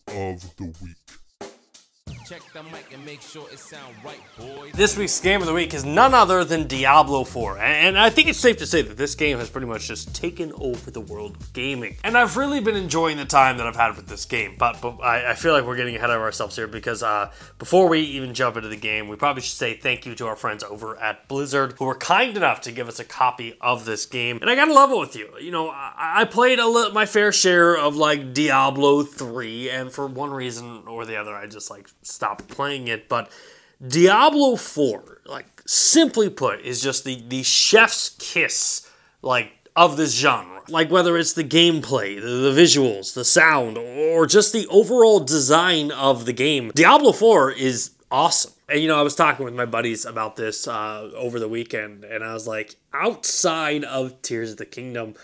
of the week. Check the mic and make sure it sound right, boys. This week's game of the week is none other than Diablo IV, and I think it's safe to say that this game has pretty much just taken over the world of gaming. And I've really been enjoying the time that I've had with this game, but I feel like we're getting ahead of ourselves here because before we even jump into the game, we probably should say thank you to our friends over at Blizzard who were kind enough to give us a copy of this game. And I gotta level with you. You know, I played my fair share of like Diablo 3, and for one reason or the other, I just like stopped playing it. But Diablo 4, like simply put, is just the chef's kiss, like, of this genre. Like whether it's the gameplay, the visuals, the sound, or just the overall design of the game, Diablo 4 is awesome. And you know, I was talking with my buddies about this over the weekend, and I was like, outside of Tears of the Kingdom,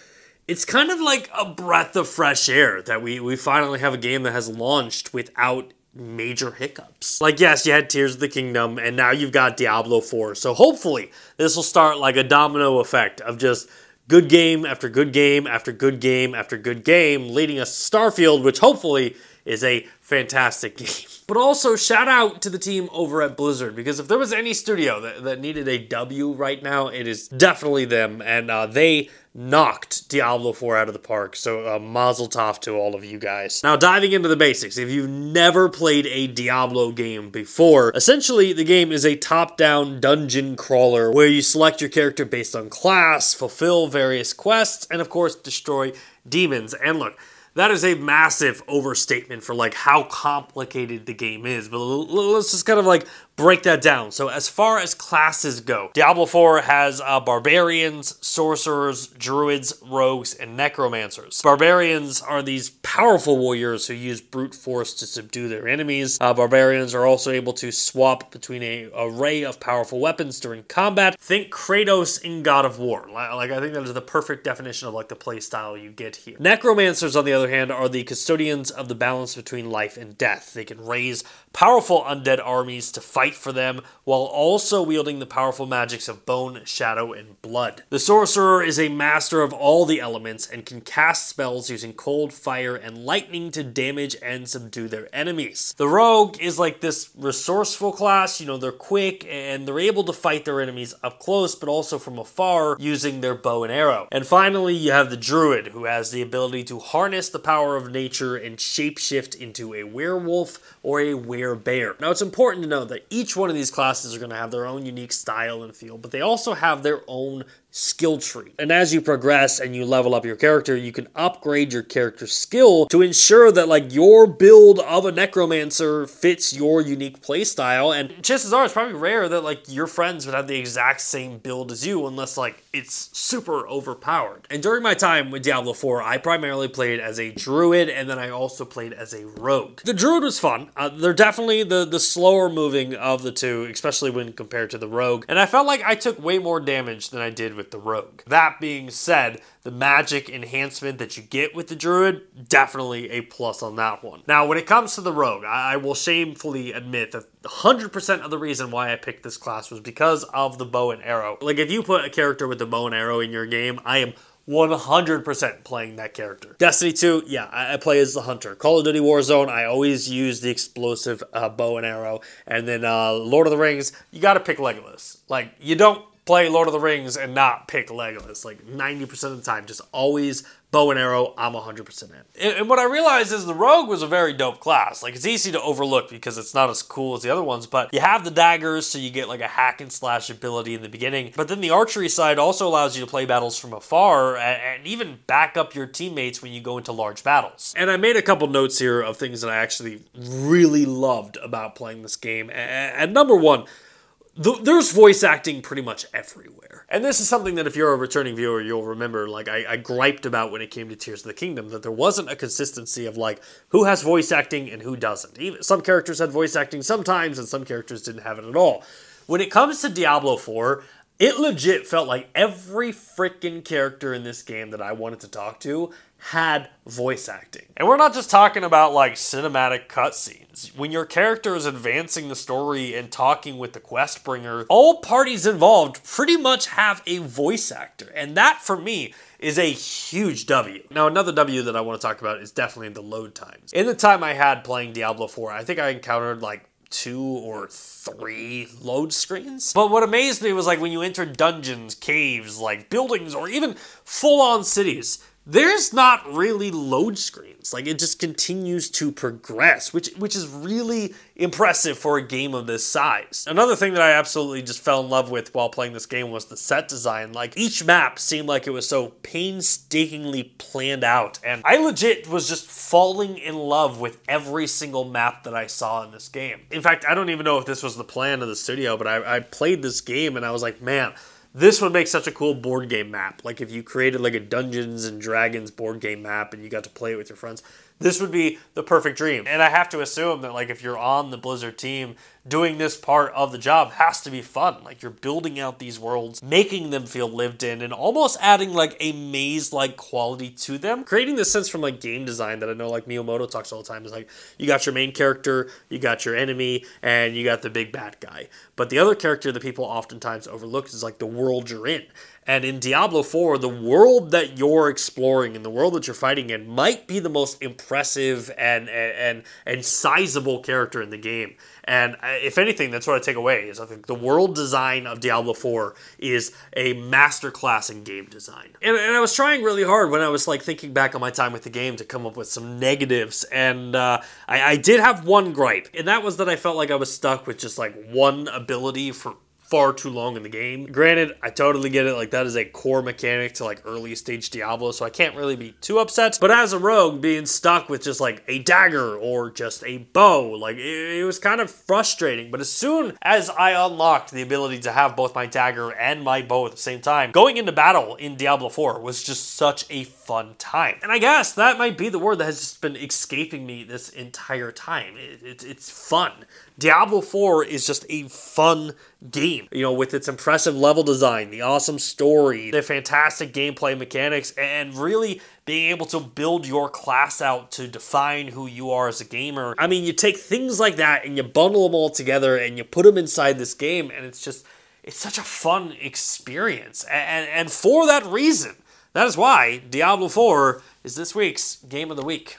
it's kind of like a breath of fresh air that we finally have a game that has launched without major hiccups. Like, yes, you had Tears of the Kingdom, and now you've got Diablo 4. So hopefully this will start like a domino effect of just good game after good game after good game after good game, leading us to Starfield, which hopefully is a fantastic game. But also, shout out to the team over at Blizzard, because if there was any studio that needed a W right now, it is definitely them, and they knocked Diablo 4 out of the park, so mazel tov to all of you guys. Now, diving into the basics, if you've never played a Diablo game before, essentially the game is a top-down dungeon crawler where you select your character based on class, fulfill various quests, and of course, destroy demons. And look, that is a massive overstatement for like how complicated the game is, but let's just kind of like break that down. So as far as classes go, Diablo 4 has barbarians, sorcerers, druids, rogues, and necromancers. Barbarians are these powerful warriors who use brute force to subdue their enemies. Barbarians are also able to swap between an array of powerful weapons during combat. Think Kratos in God of War. Like, I think that is the perfect definition of like the play style you get here. Necromancers, on the other hand, are the custodians of the balance between life and death. They can raise powerful undead armies to fight for them, while also wielding the powerful magics of bone, shadow, and blood. The sorcerer is a master of all the elements and can cast spells using cold, fire, and lightning to damage and subdue their enemies. The rogue is like this resourceful class. You know, they're quick and they're able to fight their enemies up close, but also from afar using their bow and arrow. And finally, you have the druid, who has the ability to harness the power of nature and shapeshift into a werewolf or a werebear. Now, it's important to know that each one of these classes are going to have their own unique style and feel, but they also have their own skill tree. And as you progress and you level up your character, you can upgrade your character's skill to ensure that like your build of a necromancer fits your unique playstyle. And chances are it's probably rare that like your friends would have the exact same build as you unless like it's super overpowered. And during my time with Diablo 4, I primarily played as a druid, and then I also played as a rogue. The druid was fun. They're definitely the slower moving of the two, especially when compared to the rogue. And I felt like I took way more damage than I did with the rogue. That being said, the magic enhancement that you get with the druid, definitely a plus on that one. Now, when it comes to the rogue, I will shamefully admit that 100% of the reason why I picked this class was because of the bow and arrow. Like, if you put a character with the bow and arrow in your game, I am 100% playing that character. Destiny 2, yeah, I play as the hunter. Call of Duty Warzone, I always use the explosive bow and arrow. And then Lord of the Rings, you gotta pick Legolas. Like, you don't play Lord of the Rings and not pick Legolas. Like 90% of the time, just always bow and arrow, I'm 100% in. And what I realized is the rogue was a very dope class. Like, it's easy to overlook because it's not as cool as the other ones, but you have the daggers, so you get like a hack and slash ability in the beginning. But then the archery side also allows you to play battles from afar and even back up your teammates when you go into large battles. And I made a couple notes here of things that I actually really loved about playing this game. And number one, there's voice acting pretty much everywhere. And this is something that if you're a returning viewer, you'll remember, like, I griped about when it came to Tears of the Kingdom, that there wasn't a consistency of, like, who has voice acting and who doesn't. Even some characters had voice acting sometimes, and some characters didn't have it at all. When it comes to Diablo 4, It legit felt like every freaking character in this game that I wanted to talk to had voice acting. And we're not just talking about like cinematic cutscenes. When your character is advancing the story and talking with the quest bringer, all parties involved pretty much have a voice actor. And that, for me, is a huge W. Now, another W that I want to talk about is definitely the load times. In the time I had playing Diablo IV, I think I encountered like 2 or 3 load screens. But what amazed me was like when you enter dungeons, caves, like buildings, or even full-on cities, there's not really load screens. Like, it just continues to progress, which is really impressive for a game of this size. Another thing that I absolutely just fell in love with while playing this game was the set design. Like, each map seemed like it was so painstakingly planned out, and I legit was just falling in love with every single map that I saw in this game. In fact, I don't even know if this was the plan of the studio, but I played this game and I was like, man, this would make such a cool board game map. Like if you created like a Dungeons and Dragons board game map and you got to play it with your friends, this would be the perfect dream. And I have to assume that like if you're on the Blizzard team, doing this part of the job has to be fun. Like you're building out these worlds, making them feel lived in, and almost adding like a maze-like quality to them. Creating this sense from like game design that I know like Miyamoto talks all the time is like, you got your main character, you got your enemy, and you got the big bad guy. But the other character that people oftentimes overlook is like the world you're in. And in Diablo IV, the world that you're exploring and the world that you're fighting in might be the most impressive and sizable character in the game. And if anything, that's what I take away, is I think the world design of Diablo IV is a masterclass in game design. And I was trying really hard when I was like thinking back on my time with the game to come up with some negatives. And I did have one gripe, and that was that I felt like I was stuck with just like one ability for far too long in the game. Granted, I totally get it, like that is a core mechanic to like early stage Diablo, so I can't really be too upset. But as a rogue, being stuck with just like a dagger or just a bow, like it was kind of frustrating. But as soon as I unlocked the ability to have both my dagger and my bow at the same time, going into battle in Diablo 4 was just such a fun time. And I guess that might be the word that has just been escaping me this entire time. It's fun. Diablo 4 is just a fun game, you know, with its impressive level design, the awesome story, the fantastic gameplay mechanics, and really being able to build your class out to define who you are as a gamer. I mean, you take things like that and you bundle them all together and you put them inside this game, and it's such a fun experience. And for that reason, that is why Diablo 4 is this week's Game of the Week.